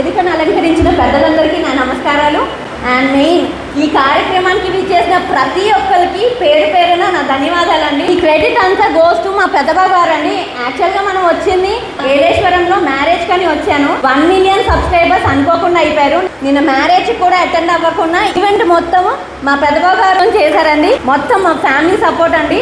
వేదికను అలంకరించిన పెద్దలందరికీ నా నమస్కారాలు. అండ్ మెయిన్ ఈ కార్యక్రమానికి విచ్చేసిన ప్రతి ఒక్కరికి పేరు పేరున నా ధన్యవాదాలండి. ఈ క్రెడిట్ అంతా గోస్ టు మా పెద్దబాబు గారు అండి. యాక్చువల్గా మనం వచ్చింది ఏలేశ్వరంలో మ్యారేజ్ కని వచ్చాను. 1 మిలియన్ సబ్స్క్రైబర్స్ అనుకోకుండా అయిపోయారు. నిన్న మ్యారేజ్ కూడా అటెండ్ అవ్వకుండా ఈవెంట్ మొత్తం మా పెద్దబాబు గారు చేశారండి. మొత్తం మా ఫ్యామిలీ సపోర్ట్ అండి.